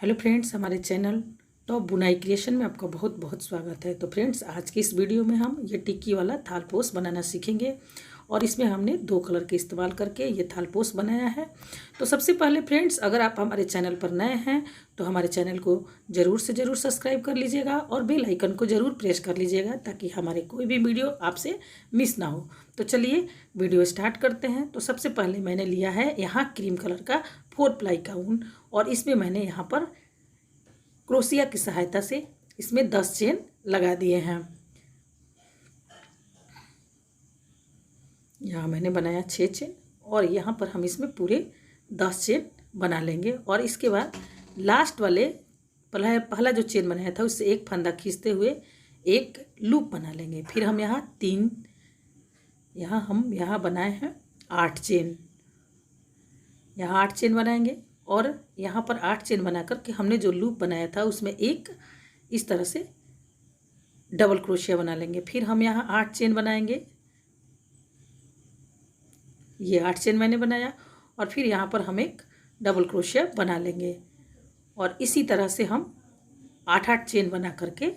Hello friends, हमारे channel top बुनाई creation में आपका बहुत बहुत स्वागत है। तो फ्रेंड्स, आज की इस वीडियो में हम ये टिक्की वाला थालपोश बनाना सीखेंगे और इसमें हमने 2 कलर के इस्तेमाल करके ये थालपोश बनाया है। तो सबसे पहले फ्रेंड्स, अगर आप हमारे चैनल पर नए हैं तो हमारे चैनल को ज़रूर से ज़रूर सब्सक्राइब कर लीजिएगा और बेल आइकन को ज़रूर प्रेस कर लीजिएगा ताकि हमारे कोई भी वीडियो आपसे मिस ना हो। तो चलिए वीडियो स्टार्ट करते हैं। तो सबसे पहले मैंने लिया है यहाँ क्रीम कलर का 4 प्लाई का ऊन और इसमें मैंने यहाँ पर क्रोशिया की सहायता से इसमें 10 चेन लगा दिए हैं। यहाँ मैंने बनाया 6 चेन और यहाँ पर हम इसमें पूरे 10 चेन बना लेंगे और इसके बाद लास्ट वाले पहला जो चेन बनाया था उससे एक फंदा खींचते हुए एक लूप बना लेंगे। फिर हम यहाँ 3 यहाँ बनाए हैं 8 चेन, यहाँ 8 चेन बनाएंगे और यहाँ पर 8 चेन बना कर के हमने जो लूप बनाया था उसमें एक इस तरह से डबल क्रोशिया बना लेंगे। फिर हम यहाँ 8 चेन बनाएंगे, ये 8 चेन मैंने बनाया और फिर यहाँ पर हम एक डबल क्रोशिया बना लेंगे और इसी तरह से हम 8-8 चेन बना करके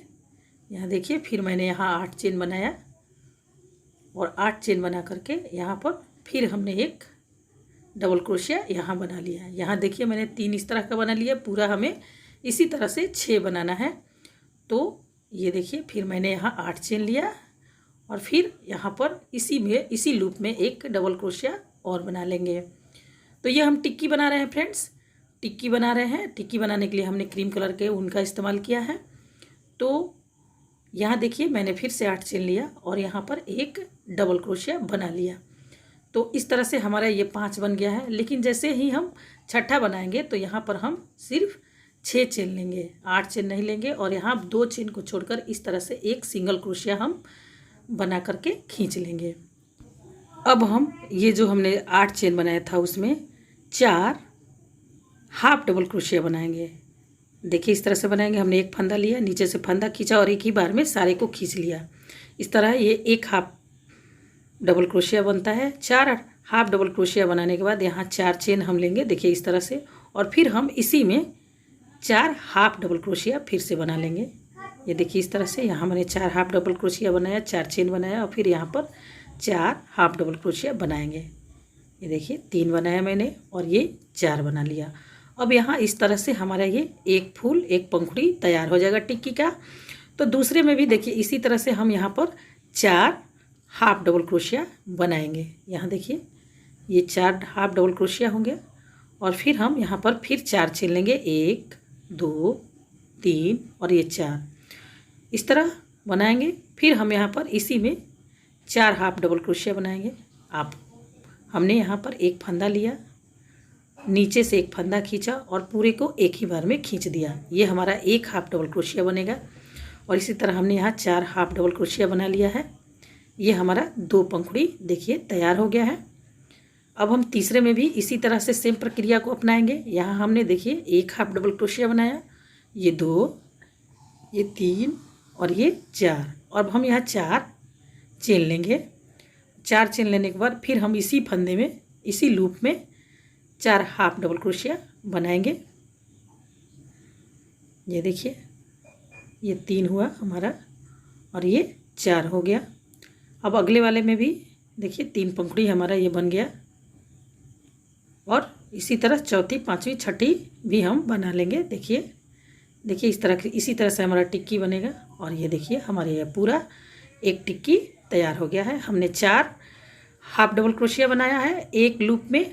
यहाँ देखिए, फिर मैंने यहाँ 8 चेन बनाया और 8 चेन बना करके यहाँ पर फिर हमने एक डबल क्रोशिया यहाँ बना लिया है। यहाँ देखिए मैंने 3 इस तरह का बना लिया, पूरा हमें इसी तरह से 6 बनाना है। तो ये देखिए, फिर मैंने यहाँ 8 चेन लिया और फिर यहाँ पर इसी लूप में एक डबल क्रोशिया और बना लेंगे। तो ये हम टिक्की बना रहे हैं फ्रेंड्स, टिक्की बना रहे हैं। टिक्की बनाने के लिए हमने क्रीम कलर के ऊन का इस्तेमाल किया है। तो यहाँ देखिए मैंने फिर से 8 चेन लिया और यहाँ पर एक डबल क्रोशिया बना लिया। तो इस तरह से हमारा ये 5 बन गया है। लेकिन जैसे ही हम छठा बनाएंगे तो यहाँ पर हम सिर्फ 6 चेन लेंगे, 8 चेन नहीं लेंगे और यहाँ 2 चेन को छोड़कर इस तरह से एक सिंगल क्रोशिया हम बना करके खींच लेंगे। अब हम ये जो हमने 8 चेन बनाया था उसमें 4 हाफ डबल क्रोशिया बनाएंगे। देखिए इस तरह से बनाएंगे। हमने एक फंदा लिया, नीचे से फंदा खींचा और एक ही बार में सारे को खींच लिया। इस तरह ये एक हाफ डबल क्रोशिया बनता है। 4 हाफ डबल क्रोशिया बनाने के बाद यहाँ 4 चेन हम लेंगे, देखिए इस तरह से, और फिर हम इसी में 4 हाफ डबल क्रोशिया फिर से बना लेंगे। ये देखिए इस तरह से यहाँ मैंने 4 हाफ डबल क्रोशिया बनाया, 4 चेन बनाया और फिर यहाँ पर 4 हाफ डबल क्रोशिया बनाएंगे। ये देखिए 3 बनाया मैंने और ये 4 बना लिया। अब यहाँ इस तरह से हमारा ये एक फूल एक पंखुड़ी तैयार हो जाएगा टिक्की का। तो दूसरे में भी देखिए इसी तरह से हम यहाँ पर 4 हाफ डबल क्रोशिया बनाएंगे। यहाँ देखिए ये 4 हाफ डबल क्रोशिया होंगे और फिर हम यहाँ पर फिर 4 चेन लेंगे, 1 2 3 और ये 4 इस तरह बनाएंगे। फिर हम यहाँ पर इसी में 4 हाफ डबल क्रोशिया बनाएंगे। हमने यहाँ पर एक फंदा लिया, नीचे से एक फंदा खींचा और पूरे को एक ही बार में खींच दिया। ये हमारा एक हाफ डबल क्रोशिया बनेगा और इसी तरह हमने यहाँ 4 हाफ डबल क्रोशिया बना लिया है। ये हमारा 2 पंखुड़ी देखिए तैयार हो गया है। अब हम तीसरे में भी इसी तरह से सेम प्रक्रिया को अपनाएंगे। यहाँ हमने देखिए एक हाफ डबल क्रोशिया बनाया, ये 2 ये 3 और ये 4 और हम यहाँ 4 चेन लेंगे। 4 चेन लेने के बाद फिर हम इसी फंदे में इसी लूप में 4 हाफ डबल क्रोशिया बनाएंगे। ये देखिए ये 3 हुआ हमारा और ये 4 हो गया। अब अगले वाले में भी देखिए 3 पंखुड़ी हमारा ये बन गया और इसी तरह चौथी पांचवी छठी भी हम बना लेंगे। देखिए इसी तरह से हमारा टिक्की बनेगा और ये देखिए हमारे ये पूरा एक टिक्की तैयार हो गया है। हमने 4 हाफ डबल क्रोशिया बनाया है एक लूप में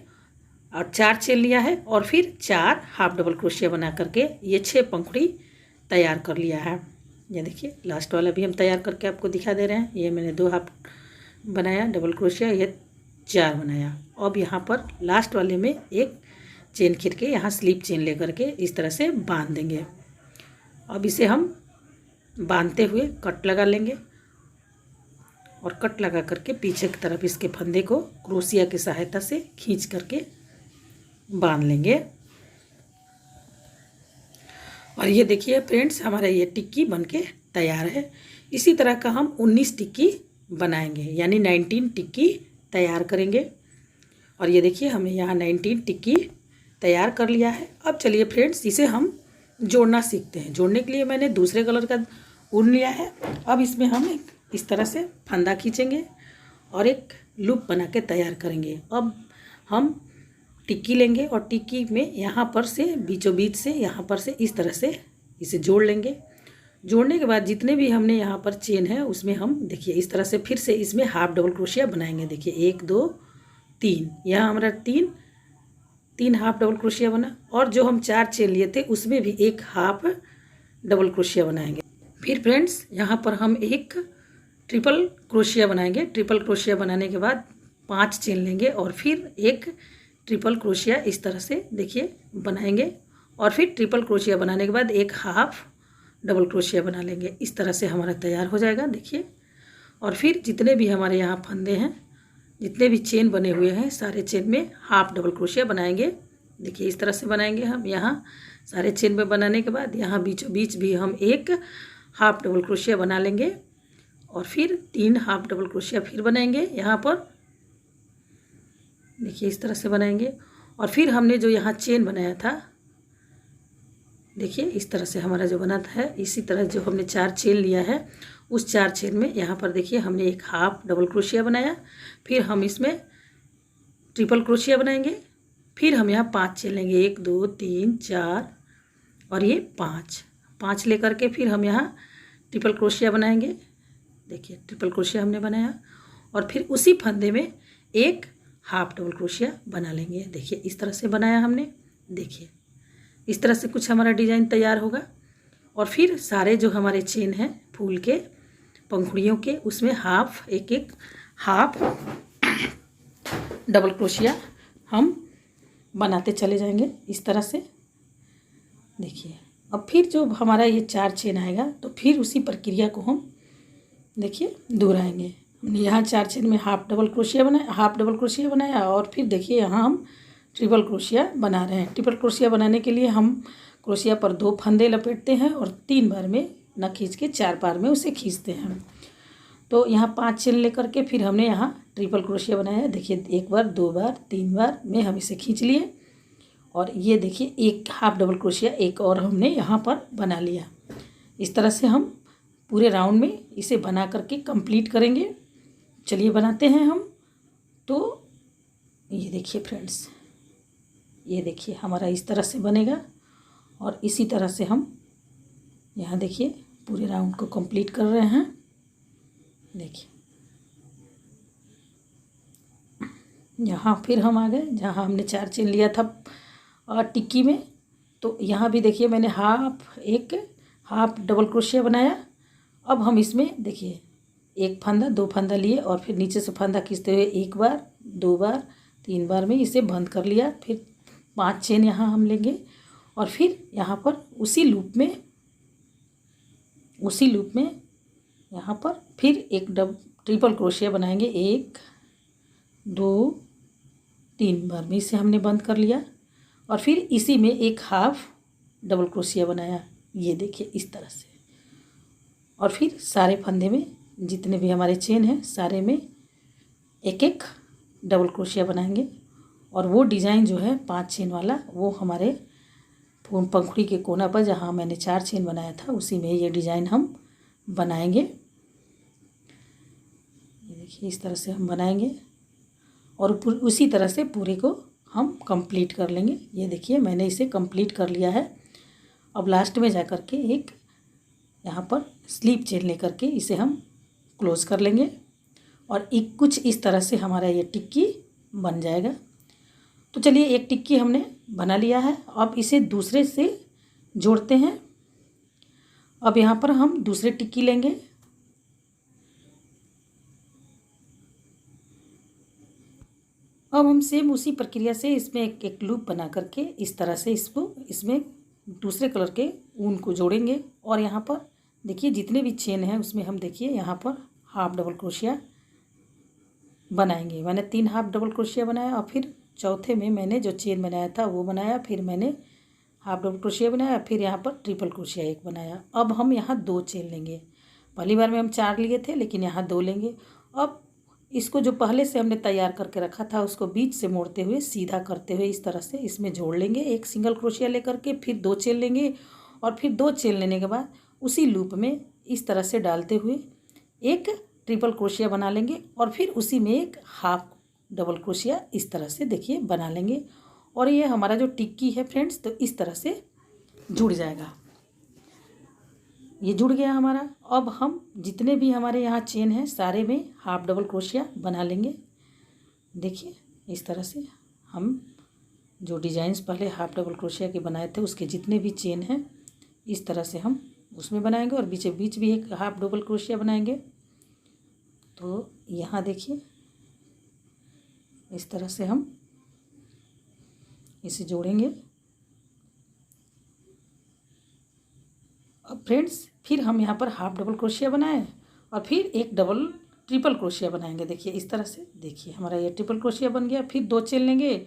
और 4 चेन लिया है और फिर 4 हाफ डबल क्रोशिया बना करके ये 6 पंखुड़ी तैयार कर लिया है। ये देखिए लास्ट वाला भी हम तैयार करके आपको दिखा दे रहे हैं। ये मैंने 2 हाफ बनाया डबल क्रोशिया, ये 4 बनाया। अब यहाँ पर लास्ट वाले में एक चेन खींच के यहाँ स्लिप चेन लेकर के इस तरह से बांध देंगे। अब इसे हम बांधते हुए कट लगा लेंगे और कट लगा करके पीछे की तरफ इसके फंदे को क्रोशिया की सहायता से खींच करके बांध लेंगे। और ये देखिए फ्रेंड्स हमारा ये टिक्की बनके तैयार है। इसी तरह का हम 19 टिक्की बनाएंगे, यानी 19 टिक्की तैयार करेंगे। और ये देखिए हमने यहाँ 19 टिक्की तैयार कर लिया है। अब चलिए फ्रेंड्स इसे हम जोड़ना सीखते हैं। जोड़ने के लिए मैंने दूसरे कलर का ऊन लिया है। अब इसमें हम एक इस तरह से फंदा खींचेंगे और एक लूप बना के तैयार करेंगे। अब हम टिक्की लेंगे और टिक्की में यहाँ पर से बीचों बीच से यहाँ पर से इस तरह से इसे जोड़ लेंगे। जोड़ने के बाद जितने भी हमने यहाँ पर चेन है उसमें हम देखिए इस तरह से फिर से इसमें हाफ डबल क्रोशिया बनाएंगे। देखिए 1 2 3, यहाँ हमारा तीन हाफ डबल क्रोशिया बना और जो हम 4 चेन लिए थे उसमें भी एक हाफ डबल क्रोशिया बनाएंगे। फिर फ्रेंड्स यहाँ पर हम एक ट्रिपल क्रोशिया बनाएंगे। ट्रिपल क्रोशिया बनाने के बाद 5 चेन लेंगे और फिर एक ट्रिपल क्रोशिया इस तरह से देखिए बनाएंगे और फिर ट्रिपल क्रोशिया बनाने के बाद एक हाफ डबल क्रोशिया बना लेंगे। इस तरह से हमारा तैयार हो जाएगा देखिए। और फिर जितने भी हमारे यहाँ फंदे हैं, जितने भी चेन बने हुए हैं, सारे चेन में हाफ डबल क्रोशिया बनाएंगे। देखिए इस तरह से बनाएंगे हम। यहाँ सारे चेन में बनाने के बाद यहाँ बीचों बीच भी हम एक हाफ डबल क्रोशिया बना लेंगे और फिर 3 हाफ डबल क्रोशिया फिर बनाएंगे यहाँ पर। देखिए इस तरह से बनाएंगे और फिर हमने जो यहाँ चेन बनाया था, देखिए इस तरह से हमारा जो बना था, इसी तरह जो हमने 4 चेन लिया है उस 4 चेन में यहाँ पर देखिए हमने एक हाफ डबल क्रोशिया बनाया। फिर हम इसमें ट्रिपल क्रोशिया बनाएंगे। फिर हम यहाँ 5 चेन लेंगे, 1 2 3 4 और ये 5 लेकर के फिर हम यहाँ ट्रिपल क्रोशिया बनाएंगे। देखिए ट्रिपल क्रोशिया हमने बनाया और फिर उसी फंदे में एक हाफ डबल क्रोशिया बना लेंगे। देखिए इस तरह से बनाया हमने। देखिए इस तरह से कुछ हमारा डिज़ाइन तैयार होगा। और फिर सारे जो हमारे चेन हैं फूल के पंखुड़ियों के, उसमें एक हाफ डबल क्रोशिया हम बनाते चले जाएंगे इस तरह से। देखिए अब फिर जो हमारा ये 4 चेन आएगा तो फिर उसी प्रक्रिया को हम देखिए दोहराएंगे। हमने यहाँ 4 चेन में हाफ डबल क्रोशिया बनाया और फिर देखिए यहाँ हम ट्रिपल क्रोशिया बना रहे हैं। ट्रिपल क्रोशिया बनाने के लिए हम क्रोशिया पर 2 फंदे लपेटते हैं और 3 बार में न खींच के 4 बार में उसे खींचते हैं। तो यहाँ 5 चेन लेकर के फिर हमने यहाँ ट्रिपल क्रोशिया बनाया। देखिए 1 बार 2 बार 3 बार में हम इसे खींच लिए और ये देखिए एक हाफ डबल क्रोशिया एक और हमने यहाँ पर बना लिया। इस तरह से हम पूरे राउंड में इसे बना करके कंप्लीट करेंगे। चलिए बनाते हैं हम। तो ये देखिए फ्रेंड्स, ये देखिए हमारा इस तरह से बनेगा और इसी तरह से हम यहाँ देखिए पूरे राउंड को कंप्लीट कर रहे हैं। देखिए यहाँ फिर हम आ गए जहाँ हमने 4 चेन लिया था और टिक्की में। तो यहाँ भी देखिए मैंने हाफ डबल क्रोशिया बनाया। अब हम इसमें देखिए 1 फंदा 2 फंदा लिए और फिर नीचे से फंदा खींचते हुए 1 बार 2 बार 3 बार में इसे बंद कर लिया। फिर 5 चेन यहाँ हम लेंगे और फिर यहाँ पर उसी लूप में यहाँ पर फिर एक ट्रिपल क्रोशिया बनाएंगे। 1 2 3 बार में इसे हमने बंद कर लिया और फिर इसी में एक हाफ डबल क्रोशिया बनाया। ये देखिए इस तरह से। और फिर सारे फंदे में जितने भी हमारे चेन हैं सारे में एक डबल क्रोशिया बनाएंगे और वो डिज़ाइन जो है 5 चेन वाला वो हमारे पंखुड़ी के कोना पर जहाँ मैंने 4 चेन बनाया था उसी में ये डिज़ाइन हम बनाएंगे। ये देखिए इस तरह से हम बनाएंगे और उसी तरह से पूरे को हम कंप्लीट कर लेंगे। ये देखिए मैंने इसे कंप्लीट कर लिया है। अब लास्ट में जा कर के एक यहाँ पर स्लीप चेन लेकर के इसे हम क्लोज कर लेंगे और कुछ इस तरह से हमारा ये टिक्की बन जाएगा। तो चलिए एक टिक्की हमने बना लिया है। अब इसे दूसरे से जोड़ते हैं। अब यहाँ पर हम दूसरे टिक्की लेंगे। अब हम सेम उसी प्रक्रिया से इसमें एक लूप बना करके इस तरह से इसमें दूसरे कलर के ऊन को जोड़ेंगे और यहाँ पर देखिए जितने भी चेन हैं उसमें हम देखिए यहाँ पर हाफ डबल क्रोशिया बनाएंगे। मैंने 3 हाफ डबल क्रोशिया बनाया और फिर चौथे में मैंने जो चेन बनाया था वो बनाया, फिर मैंने हाफ डबल क्रोशिया बनाया, फिर यहाँ पर ट्रिपल क्रोशिया एक बनाया। अब हम यहाँ 2 चेन लेंगे। पहली बार में हम 4 लिए थे लेकिन यहाँ 2 लेंगे। अब इसको जो पहले से हमने तैयार करके रखा था उसको बीच से मोड़ते हुए सीधा करते हुए इस तरह से इसमें जोड़ लेंगे। एक सिंगल क्रोशिया लेकर के फिर 2 चेन लेंगे और फिर 2 चेन लेने के बाद उसी लूप में इस तरह से डालते हुए एक ट्रिपल क्रोशिया बना लेंगे और फिर उसी में एक हाफ डबल क्रोशिया इस तरह से देखिए बना लेंगे। और ये हमारा जो टिक्की है फ्रेंड्स, तो इस तरह से जुड़ जाएगा। ये जुड़ गया हमारा। अब हम जितने भी हमारे यहाँ चेन हैं सारे में हाफ डबल क्रोशिया बना लेंगे। देखिए इस तरह से हम जो डिज़ाइंस पहले हाफ डबल क्रोशिया के बनाए थे उसके जितने भी चेन हैं इस तरह से हम उसमें बनाएंगे और बीच बीच भी एक हाफ डबल क्रोशिया बनाएंगे। तो यहाँ देखिए इस तरह से हम इसे जोड़ेंगे। अब फ्रेंड्स फिर हम यहाँ पर हाफ डबल क्रोशिया बनाएं और फिर एक डबल ट्रिपल क्रोशिया बनाएंगे। देखिए इस तरह से, देखिए हमारा ये ट्रिपल क्रोशिया बन गया। फिर 2 चेन लेंगे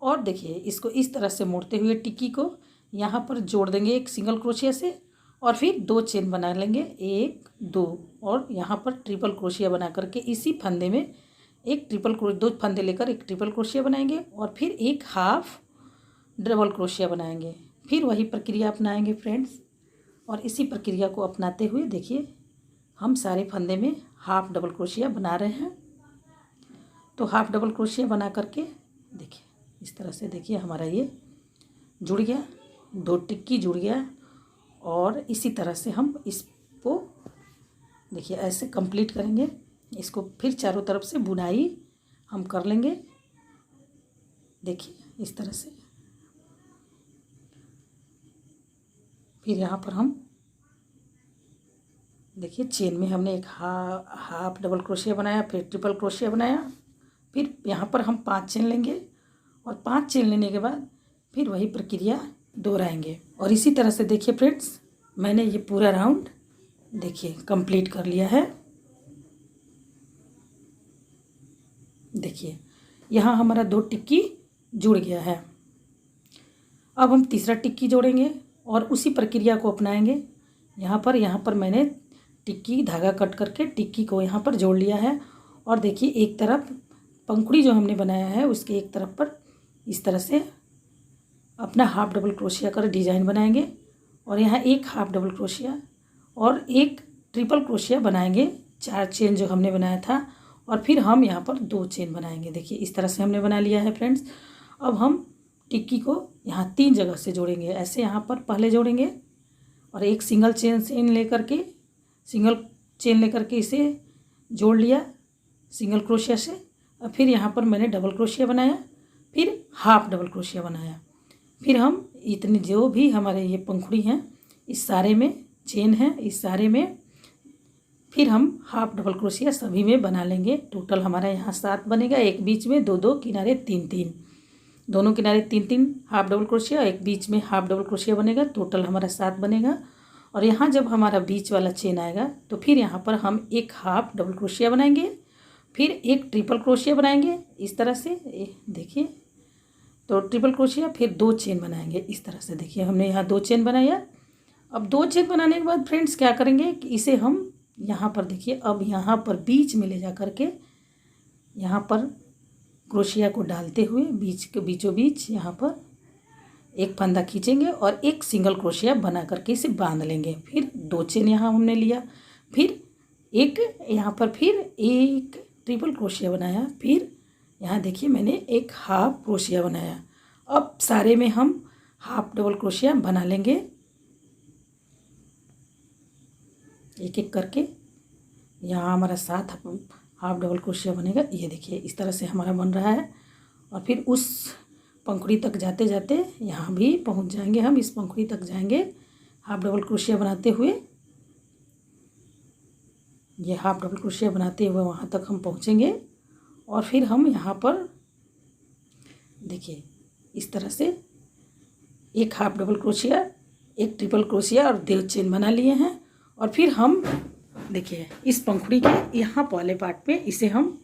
और देखिए इसको इस तरह से मोड़ते हुए टिक्की को यहाँ पर जोड़ देंगे एक सिंगल क्रोशिया से और फिर 2 चेन बना लेंगे, 1 2 और यहाँ पर ट्रिपल क्रोशिया बना करके इसी फंदे में एक ट्रिपल 2 फंदे लेकर एक ट्रिपल क्रोशिया बनाएंगे और फिर एक हाफ डबल क्रोशिया बनाएंगे। फिर वही प्रक्रिया अपनाएंगे फ्रेंड्स। और इसी प्रक्रिया को अपनाते हुए देखिए हम सारे फंदे में हाफ डबल क्रोशिया बना रहे हैं। तो हाफ डबल क्रोशिया बना करके देखिए इस तरह से, देखिए हमारा ये जुड़ गया, 2 टिक्की जुड़ गया। और इसी तरह से हम इसको देखिए ऐसे कंप्लीट करेंगे। इसको फिर चारों तरफ से बुनाई हम कर लेंगे। देखिए इस तरह से। फिर यहाँ पर हम देखिए चेन में हमने एक हाफ डबल क्रोशिया बनाया, फिर ट्रिपल क्रोशिया बनाया। फिर यहाँ पर हम 5 चेन लेंगे और 5 चेन लेने के बाद फिर वही प्रक्रिया दोहराएंगे। और इसी तरह से देखिए फ्रेंड्स मैंने ये पूरा राउंड देखिए कंप्लीट कर लिया है। देखिए यहाँ हमारा 2 टिक्की जुड़ गया है। अब हम तीसरा टिक्की जोड़ेंगे और उसी प्रक्रिया को अपनाएंगे। यहाँ पर मैंने टिक्की धागा कट करके टिक्की को यहाँ पर जोड़ लिया है। और देखिए एक तरफ पंखुड़ी जो हमने बनाया है उसके एक तरफ पर इस तरह से अपना हाफ डबल क्रोशिया कर डिज़ाइन बनाएंगे और यहाँ एक हाफ डबल क्रोशिया और एक ट्रिपल क्रोशिया बनाएंगे। 4 चेन जो हमने बनाया था और फिर हम यहाँ पर 2 चेन बनाएंगे। देखिए इस तरह से हमने बना लिया है फ्रेंड्स। अब हम टिक्की को यहाँ 3 जगह से जोड़ेंगे। ऐसे यहाँ पर पहले जोड़ेंगे और एक सिंगल चेन लेकर के इसे जोड़ लिया सिंगल क्रोशिया से। और फिर यहाँ पर मैंने डबल क्रोशिया बनाया, फिर हाफ डबल क्रोशिया बनाया। फिर हम इतने जो भी हमारे ये पंखुड़ी हैं इस सारे में चेन हैं इस सारे में फिर हम हाफ डबल क्रोशिया सभी में बना लेंगे। टोटल हमारा यहाँ 7 बनेगा। एक बीच में 2 किनारे 3 दोनों किनारे 3 हाफ डबल क्रोशिया, एक बीच में हाफ डबल क्रोशिया बनेगा। टोटल हमारा 7 बनेगा। और यहाँ जब हमारा बीच वाला चेन आएगा तो फिर यहाँ पर हम एक हाफ डबल क्रोशिया बनाएंगे, फिर एक ट्रिपल क्रोशिया बनाएंगे इस तरह से। देखिए तो ट्रिपल क्रोशिया फिर 2 चेन बनाएंगे इस तरह से। देखिए हमने यहाँ 2 चेन बनाया। अब 2 चेन बनाने के बाद फ्रेंड्स क्या करेंगे कि इसे हम यहाँ पर देखिए अब यहाँ पर बीच में ले जा करके यहाँ पर क्रोशिया को डालते हुए बीचों बीच यहाँ पर एक फंदा खींचेंगे और एक सिंगल क्रोशिया बना करके इसे बांध लेंगे। फिर 2 चेन यहाँ हमने लिया, फिर एक यहाँ पर फिर एक ट्रिपल क्रोशिया बनाया, फिर यहाँ देखिए मैंने एक हाफ क्रोशिया बनाया। अब सारे में हम हाफ डबल क्रोशिया बना लेंगे एक एक करके। यहाँ हमारा 7 हाफ डबल क्रोशिया बनेगा। ये देखिए इस तरह से हमारा बन रहा है। और फिर उस पंखुड़ी तक जाते जाते यहाँ भी पहुँच जाएंगे। हम इस पंखुड़ी तक जाएंगे हाफ डबल क्रोशिया बनाते हुए। ये हाफ डबल क्रोशिया बनाते हुए वहाँ तक हम पहुँचेंगे। और फिर हम यहाँ पर देखिए इस तरह से एक हाफ डबल क्रोशिया, एक ट्रिपल क्रोशिया और 2 चेन बना लिए हैं। और फिर हम देखिए इस पंखुड़ी के यहाँ वाले पार्ट में इसे हम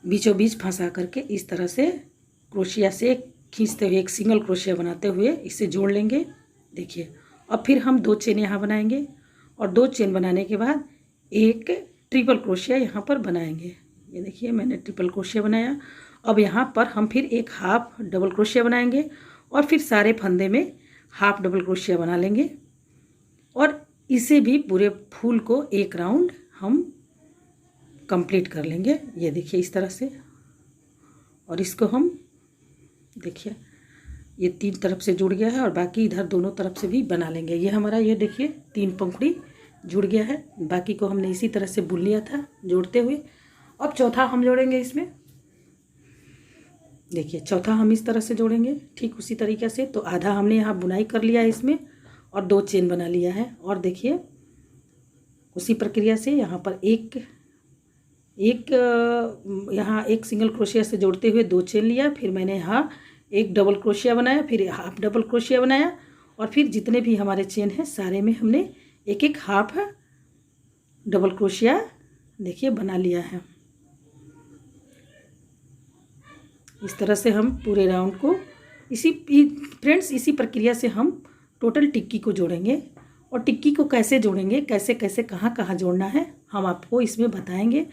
बीचों बीच फंसा करके इस तरह से क्रोशिया से खींचते हुए एक सिंगल क्रोशिया बनाते हुए इसे जोड़ लेंगे। देखिए अब फिर हम 2 चेन यहाँ बनाएंगे और 2 चेन बनाने के बाद एक ट्रिपल क्रोशिया यहाँ पर बनाएंगे। ये देखिए मैंने ट्रिपल क्रोशिया बनाया। अब यहाँ पर हम फिर एक हाफ डबल क्रोशिया बनाएंगे और फिर सारे फंदे में हाफ डबल क्रोशिया बना लेंगे और इसे भी पूरे फूल को एक राउंड हम कंप्लीट कर लेंगे। ये देखिए इस तरह से, और इसको हम देखिए ये 3 तरफ से जुड़ गया है और बाकी इधर दोनों तरफ से भी बना लेंगे। ये हमारा ये देखिए 3 पंखुड़ी जुड़ गया है, बाकी को हमने इसी तरह से बुन लिया था जोड़ते हुए। अब चौथा हम जोड़ेंगे इसमें, देखिए चौथा हम इस तरह से जोड़ेंगे ठीक उसी तरीके से। तो आधा हमने यहाँ बुनाई कर लिया है इसमें और 2 चेन बना लिया है। और देखिए उसी प्रक्रिया से यहाँ पर यहाँ एक सिंगल क्रोशिया से जोड़ते हुए 2 चेन लिया, फिर मैंने यहाँ एक डबल क्रोशिया बनाया, फिर हाफ डबल क्रोशिया बनाया और फिर जितने भी हमारे चेन हैं सारे में हमने एक एक हाफ डबल क्रोशिया देखिए बना लिया है। इस तरह से हम पूरे राउंड को इसी प्रक्रिया से हम टोटल टिक्की को जोड़ेंगे। और टिक्की को कैसे जोड़ेंगे, कैसे कैसे कहाँ कहाँ जोड़ना है हम आपको इसमें बताएंगे।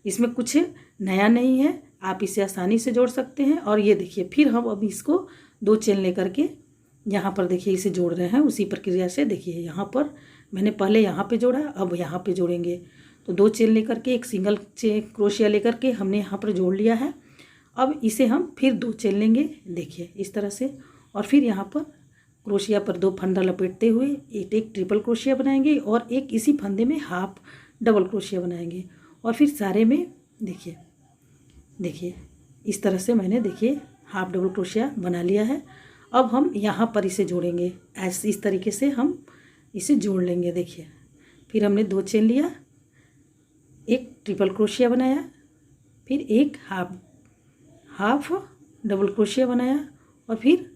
इसमें कुछ नया नहीं है, आप इसे आसानी से जोड़ सकते हैं। और ये देखिए फिर हम अब इसको 2 चेन लेकर के यहाँ पर देखिए इसे जोड़ रहे हैं उसी प्रक्रिया से। देखिए यहाँ पर मैंने पहले यहाँ पे जोड़ा, अब यहाँ पे जोड़ेंगे। तो 2 चेन लेकर के एक सिंगल क्रोशिया लेकर के हमने यहाँ पर जोड़ लिया है। अब इसे हम फिर 2 चेन लेंगे देखिए इस तरह से, और फिर यहाँ पर क्रोशिया पर 2 फंदा लपेटते हुए एक ट्रिपल क्रोशिया बनाएंगे और एक इसी फंदे में हाफ डबल क्रोशिया बनाएंगे। और फिर सारे में देखिए इस तरह से मैंने देखिए हाफ डबल क्रोशिया बना लिया है। अब हम यहाँ पर इसे जोड़ेंगे, ऐसे इस तरीके से हम इसे जोड़ लेंगे। देखिए फिर हमने 2 चेन लिया, एक ट्रिपल क्रोशिया बनाया, फिर एक हाफ डबल क्रोशिया बनाया और फिर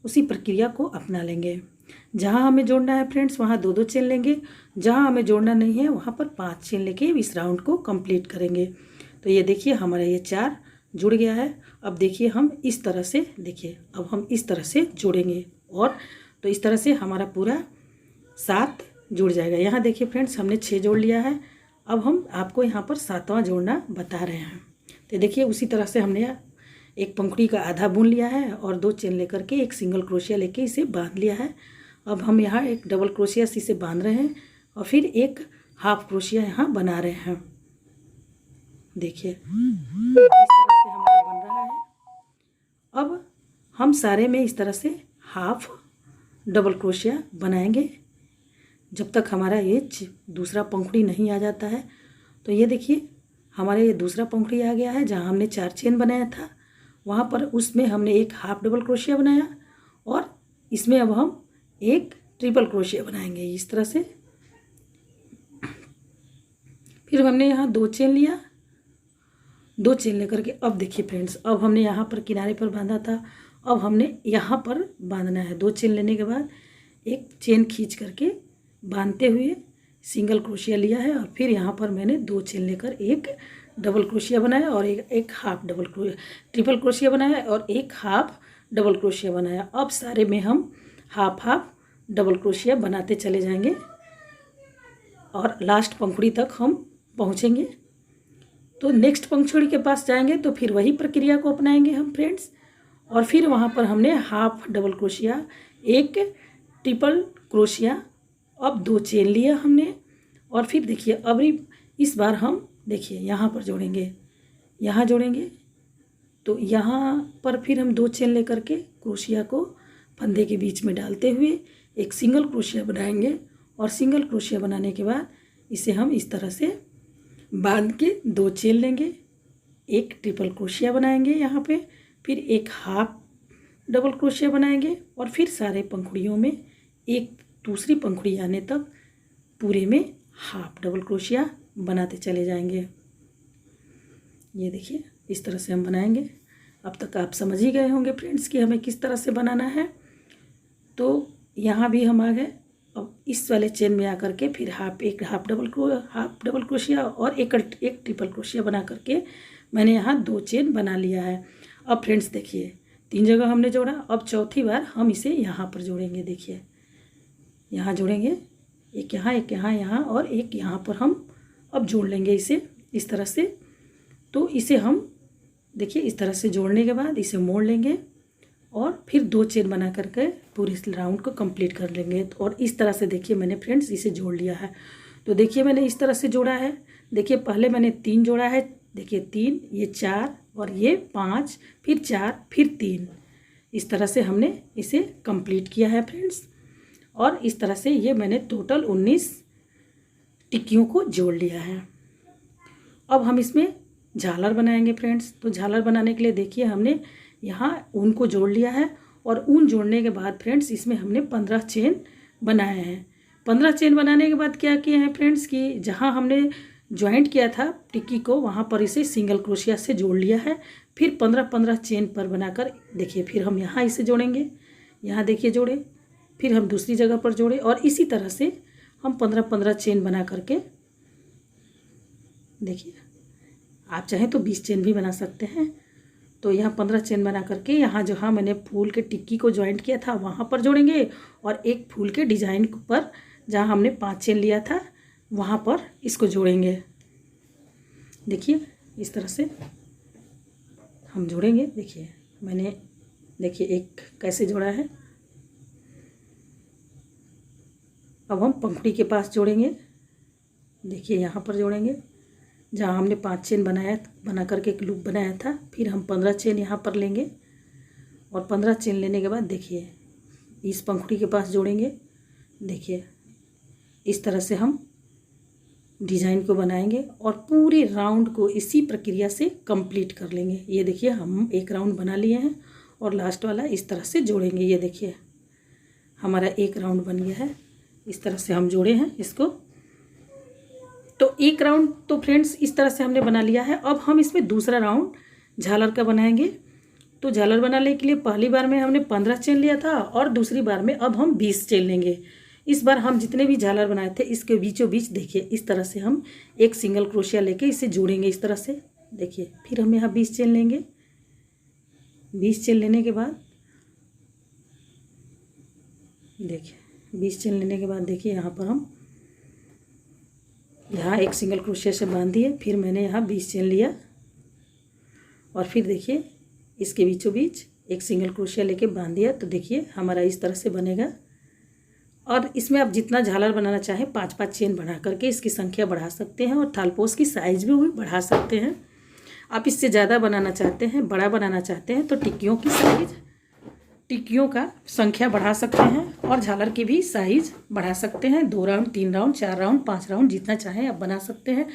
उसी प्रक्रिया को अपना लेंगे। जहाँ हमें जोड़ना है फ्रेंड्स वहाँ 2 चेन लेंगे, जहाँ हमें जोड़ना नहीं है वहाँ पर 5 चेन लेके इस राउंड को कंप्लीट करेंगे। तो ये देखिए हमारा ये 4 जुड़ गया है। अब देखिए हम इस तरह से देखिए अब हम इस तरह से जोड़ेंगे और तो इस तरह से हमारा पूरा 7 जुड़ जाएगा। यहाँ देखिए फ्रेंड्स हमने 6 जोड़ लिया है, अब हम आपको यहाँ पर 7वां जोड़ना बता रहे हैं। तो देखिए उसी तरह से हमने एक पंखुड़ी का आधा बुन लिया है और 2 चेन लेकर के एक सिंगल क्रोशिया लेके इसे बांध लिया है। अब हम यहाँ एक डबल क्रोशिया से इसे बांध रहे हैं और फिर एक हाफ क्रोशिया यहाँ बना रहे हैं। देखिए इस तरह से हमारा बन रहा है। अब हम सारे में इस तरह से हाफ डबल क्रोशिया बनाएंगे जब तक हमारा ये दूसरा पंखुड़ी नहीं आ जाता है। तो ये देखिए हमारे ये दूसरा पंखुड़ी आ गया है, जहाँ हमने 4 चेन बनाया था वहाँ पर उसमें हमने एक हाफ डबल क्रोशिया बनाया और इसमें अब हम एक ट्रिपल क्रोशिया बनाएंगे इस तरह से। फिर हमने यहाँ 2 चेन लिया, 2 चेन लेकर के अब देखिए फ्रेंड्स अब हमने यहाँ पर किनारे पर बांधा था, अब हमने यहाँ पर बांधना है। 2 चेन लेने के बाद एक चेन खींच करके बांधते हुए सिंगल क्रोशिया लिया है और फिर यहाँ पर मैंने 2 चेन लेकर एक डबल क्रोशिया बनाया और एक हाफ ट्रिपल क्रोशिया बनाया और एक हाफ डबल क्रोशिया बनाया। अब सारे में हम हाफ डबल क्रोशिया बनाते चले जाएंगे और लास्ट पंखुड़ी तक हम पहुँचेंगे। तो नेक्स्ट पंखुड़ी के पास जाएंगे तो फिर वही प्रक्रिया को अपनाएंगे हम फ्रेंड्स। और फिर वहाँ पर हमने हाफ डबल क्रोशिया, एक ट्रिपल क्रोशिया, अब 2 चेन लिया हमने और फिर देखिए अब इस बार हम देखिए यहाँ पर जोड़ेंगे, यहाँ जोड़ेंगे। तो यहाँ पर फिर हम 2 चेन लेकर के क्रोशिया को फंदे के बीच में डालते हुए एक सिंगल क्रोशिया बनाएंगे और सिंगल क्रोशिया बनाने के बाद इसे हम इस तरह से बांध के 2 चेन लेंगे, एक ट्रिपल क्रोशिया बनाएंगे यहाँ पे, फिर एक हाफ डबल क्रोशिया बनाएंगे और फिर सारे पंखुड़ियों में एक दूसरी पंखुड़ी आने तक पूरे में हाफ डबल क्रोशिया बनाते चले जाएंगे। ये देखिए इस तरह से हम बनाएंगे। अब तक आप समझ ही गए होंगे फ्रेंड्स कि हमें किस तरह से बनाना है। तो यहाँ भी हम आ गए। अब इस वाले चेन में आकर के फिर हाफ डबल क्रोशिया और एक ट्रिपल क्रोशिया बना करके मैंने यहाँ 2 चेन बना लिया है। अब फ्रेंड्स देखिए 3 जगह हमने जोड़ा, अब चौथी बार हम इसे यहाँ पर जोड़ेंगे। देखिए यहाँ जोड़ेंगे, एक यहाँ यहाँ और एक यहाँ पर हम अब जोड़ लेंगे इसे इस तरह से। तो इसे हम देखिए इस तरह से जोड़ने के बाद इसे मोड़ लेंगे और फिर 2 चेन बना करके पूरे इस राउंड को कंप्लीट कर लेंगे। और इस तरह से देखिए मैंने फ्रेंड्स इसे जोड़ लिया है। तो देखिए मैंने इस तरह से जोड़ा है। देखिए पहले मैंने 3 जोड़ा है, देखिए 3, ये 4 और ये 5, फिर 4, फिर 3। इस तरह से हमने इसे कंप्लीट किया है फ्रेंड्स। और इस तरह से ये मैंने टोटल 19 टिक्कियों को जोड़ लिया है। अब हम इसमें झालर बनाएंगे फ्रेंड्स। तो झालर बनाने के लिए देखिए हमने यहाँ ऊन को जोड़ लिया है और ऊन जोड़ने के बाद फ्रेंड्स इसमें हमने 15 चेन बनाए हैं। 15 चेन बनाने के बाद क्या किए हैं फ्रेंड्स कि जहाँ हमने जॉइंट किया था टिक्की को वहाँ पर इसे सिंगल क्रोशिया से जोड़ लिया है। फिर 15-15 चेन पर बनाकर देखिए फिर हम यहाँ इसे जोड़ेंगे, यहाँ देखिए जोड़े, फिर हम दूसरी जगह पर जोड़े और इसी तरह से हम 15-15 चेन बना करके देखिए, आप चाहें तो 20 चेन भी बना सकते हैं। तो यहाँ 15 चेन बना करके यहाँ जहाँ मैंने फूल के टिक्की को जॉइंट किया था वहाँ पर जोड़ेंगे और एक फूल के डिजाइन पर जहाँ हमने 5 चेन लिया था वहाँ पर इसको जोड़ेंगे। देखिए इस तरह से हम जोड़ेंगे। देखिए मैंने देखिए एक कैसे जोड़ा है। अब हम पंखुड़ी के पास जोड़ेंगे। देखिए यहाँ पर जोड़ेंगे जहाँ हमने 5 चेन बना करके एक लूप बनाया था। फिर हम 15 चेन यहाँ पर लेंगे और 15 चेन लेने के बाद देखिए इस पंखुड़ी के पास जोड़ेंगे। देखिए इस तरह से हम डिज़ाइन को बनाएंगे और पूरे राउंड को इसी प्रक्रिया से कंप्लीट कर लेंगे। ये देखिए हम एक राउंड बना लिए हैं और लास्ट वाला इस तरह से जोड़ेंगे। ये देखिए हमारा एक राउंड बन गया है। इस तरह से हम जोड़े हैं इसको। तो एक राउंड तो फ्रेंड्स इस तरह से हमने बना लिया है। अब हम इसमें दूसरा राउंड झालर का बनाएंगे। तो झालर बनाने के लिए पहली बार में हमने 15 चेन लिया था और दूसरी बार में अब हम 20 चेन लेंगे। इस बार हम जितने भी झालर बनाए थे इसके बीचों बीच देखिए इस तरह से हम एक सिंगल क्रोशिया लेके इसे जोड़ेंगे इस तरह से। देखिए फिर हम यहाँ 20 चेन लेंगे। 20 चेन लेने के बाद देखिए 20 चेन लेने के बाद देखिए यहाँ पर हम यहाँ एक सिंगल क्रोशिया से बांध दिए। फिर मैंने यहाँ 20 चेन लिया और फिर देखिए इसके बीचों बीच एक सिंगल क्रोशिया लेके बांध दिया। तो देखिए हमारा इस तरह से बनेगा। और इसमें आप जितना झालर बनाना चाहें 5-5 चेन बना करके इसकी संख्या बढ़ा सकते हैं और थालपोस की साइज भी बढ़ा सकते हैं। आप इससे ज़्यादा बनाना चाहते हैं, बड़ा बनाना चाहते हैं तो टिक्कियों की साइज, टिक्कियों का संख्या बढ़ा सकते हैं और झालर की भी साइज बढ़ा सकते हैं। 2 राउंड, 3 राउंड, 4 राउंड, 5 राउंड जितना चाहें आप बना सकते हैं।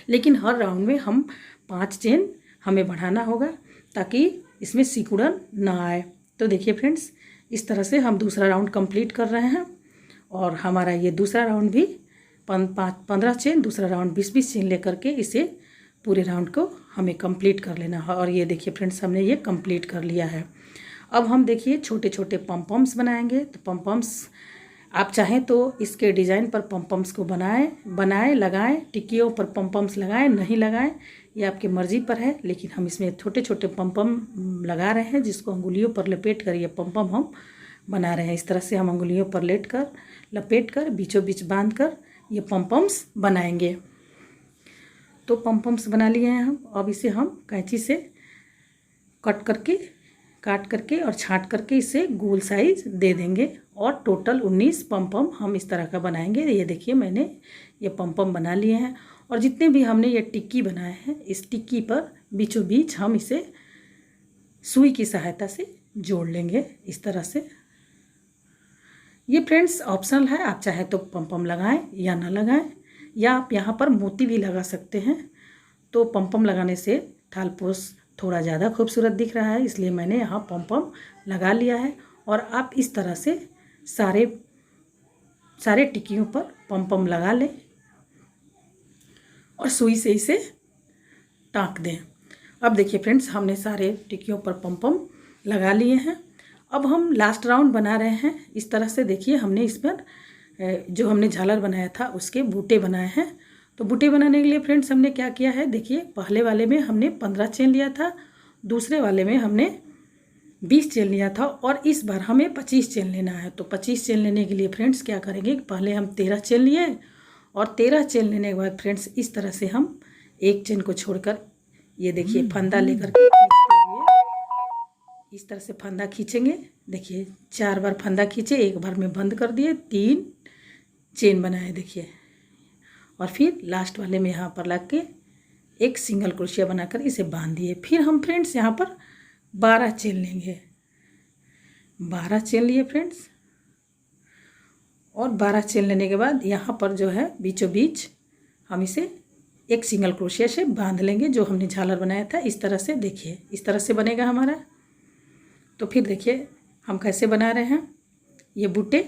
लेकिन हर राउंड में हम 5 चेन हमें बढ़ाना होगा ताकि इसमें सिकुड़न ना आए। तो देखिए फ्रेंड्स इस तरह से हम दूसरा राउंड कंप्लीट कर रहे हैं और हमारा ये दूसरा राउंड भी 15 चेन, दूसरा राउंड 20-20 चेन लेकर के इसे पूरे राउंड को हमें कंप्लीट कर लेना है। और ये देखिए फ्रेंड्स हमने ये कंप्लीट कर लिया है। अब हम देखिए छोटे छोटे पम्पम्स बनाएंगे। तो पम्पम्स आप चाहें तो इसके डिज़ाइन पर पम्पम्स को बनाएं लगाएं, टिक्कियों पर पम्पम्स लगाएं, नहीं लगाएं ये आपकी मर्ज़ी पर है। लेकिन हम इसमें छोटे छोटे पम्पम लगा रहे हैं जिसको अंगुलियों पर लपेट कर ये पम्पम हम बना रहे हैं। इस तरह से हम अंगुलियों पर लपेट कर बीचों बीच बांध कर ये पम्पम्स बनाएंगे। तो पम्पम्स बना लिए हैं हम। अब इसे हम कैंची से काट करके और छांट करके इसे गोल साइज दे देंगे और टोटल 19 पम्पम हम इस तरह का बनाएंगे। ये देखिए मैंने ये पम्पम बना लिए हैं और जितने भी हमने ये टिक्की बनाए हैं इस टिक्की पर बीचों बीच हम इसे सुई की सहायता से जोड़ लेंगे इस तरह से। ये फ्रेंड्स ऑप्शनल है, आप चाहे तो पम्पम लगाएं या ना लगाएं, या आप यहाँ पर मोती भी लगा सकते हैं। तो पम्पम लगाने से थालपोस थोड़ा ज़्यादा खूबसूरत दिख रहा है, इसलिए मैंने यहाँ पम्पम लगा लिया है। और आप इस तरह से सारे टिक्कियों पर पम्पम लगा लें और सुई से इसे टाँक दें। अब देखिए फ्रेंड्स हमने सारे टिक्कियों पर पम्पम लगा लिए हैं। अब हम लास्ट राउंड बना रहे हैं। इस तरह से देखिए हमने इस पर जो हमने झालर बनाया था उसके बूटे बनाए हैं। तो बूटे बनाने के लिए फ्रेंड्स हमने क्या किया है, देखिए पहले वाले में हमने 15 चेन लिया था, दूसरे वाले में हमने 20 चेन लिया था और इस बार हमें 25 चेन लेना है। तो 25 चेन लेने के लिए फ्रेंड्स क्या करेंगे, पहले हम 13 चेन लिए और 13 चेन लेने के बाद फ्रेंड्स इस तरह से हम एक चेन को छोड़कर ये देखिए फंदा लेकर के इस तरह से फंदा खींचेंगे। देखिए 4 बार फंदा खींचे, एक बार में बंद कर दिए, 3 चेन बनाए देखिए। और फिर लास्ट वाले में यहाँ पर लग के एक सिंगल क्रोशिया बनाकर इसे बांध दिए। फिर हम फ्रेंड्स यहाँ पर 12 चेन लेंगे। 12 चेन लिए फ्रेंड्स, और 12 चेन लेने के बाद यहाँ पर जो है बीचों बीच हम इसे एक सिंगल क्रोशिया से बांध लेंगे, जो हमने झालर बनाया था। इस तरह से देखिए, इस तरह से बनेगा हमारा। तो फिर देखिए हम कैसे बना रहे हैं ये बूटे।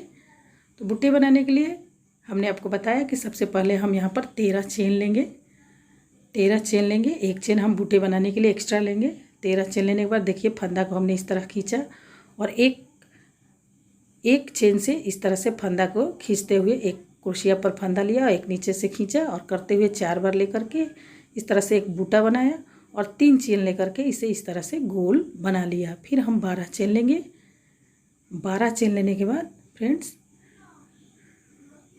तो बूटे बनाने के लिए हमने आपको बताया कि सबसे पहले हम यहाँ पर 13 चेन लेंगे। 13 चेन लेंगे, एक चेन हम बूटे बनाने के लिए एक्स्ट्रा लेंगे। 13 चेन लेने के बाद देखिए फंदा को हमने इस तरह खींचा, और एक चेन से इस तरह से फंदा को खींचते हुए एक क्रोशिया पर फंदा लिया, एक नीचे से खींचा, और करते हुए 4 बार लेकर के इस तरह से एक बूटा बनाया, और 3 चेन लेकर के इसे इस तरह से गोल बना लिया। फिर हम 12 चेन लेंगे। 12 चेन लेने के बाद फ्रेंड्स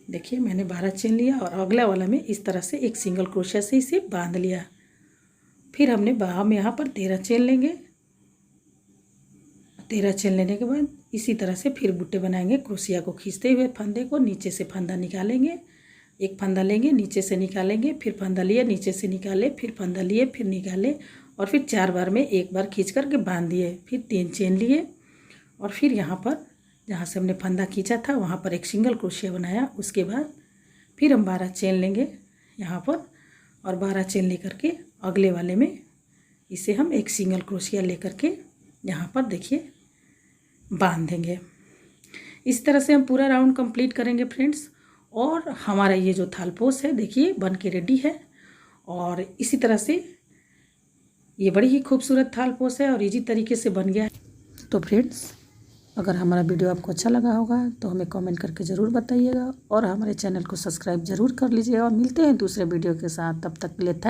देखिए मैंने 12 चेन लिया, और अगला वाला में इस तरह से एक सिंगल क्रोशिया से इसे बांध लिया। फिर हमने हम यहाँ पर 13 चेन लेंगे। 13 चेन लेने के बाद इसी तरह से फिर बूटे बनाएंगे, क्रोशिया को खींचते हुए फंदे को नीचे से फंदा निकालेंगे। एक फंदा लेंगे, नीचे से निकालेंगे, फिर फंदा लिए, नीचे से निकाले, फिर फंदा लिए, फिर निकाले, और फिर 4 बार में एक बार खींच करके बांध दिए। फिर 3 चेन लिए, और फिर यहाँ पर जहाँ से हमने फंदा खींचा था वहाँ पर एक सिंगल क्रोशिया बनाया। उसके बाद फिर हम 12 चेन लेंगे यहाँ पर, और 12 चेन लेकर के अगले वाले में इसे हम एक सिंगल क्रोशिया लेकर के यहाँ पर देखिए बांध देंगे। इस तरह से हम पूरा राउंड कंप्लीट करेंगे फ्रेंड्स। और हमारा ये जो थालपोश है देखिए बन के रेडी है। और इसी तरह से ये बड़ी ही खूबसूरत थालपोश है और इजी तरीके से बन गया है। तो फ्रेंड्स अगर हमारा वीडियो आपको अच्छा लगा होगा तो हमें कमेंट करके ज़रूर बताइएगा, और हमारे चैनल को सब्सक्राइब ज़रूर कर लीजिएगा। और मिलते हैं दूसरे वीडियो के साथ, तब तक के लिए थैंक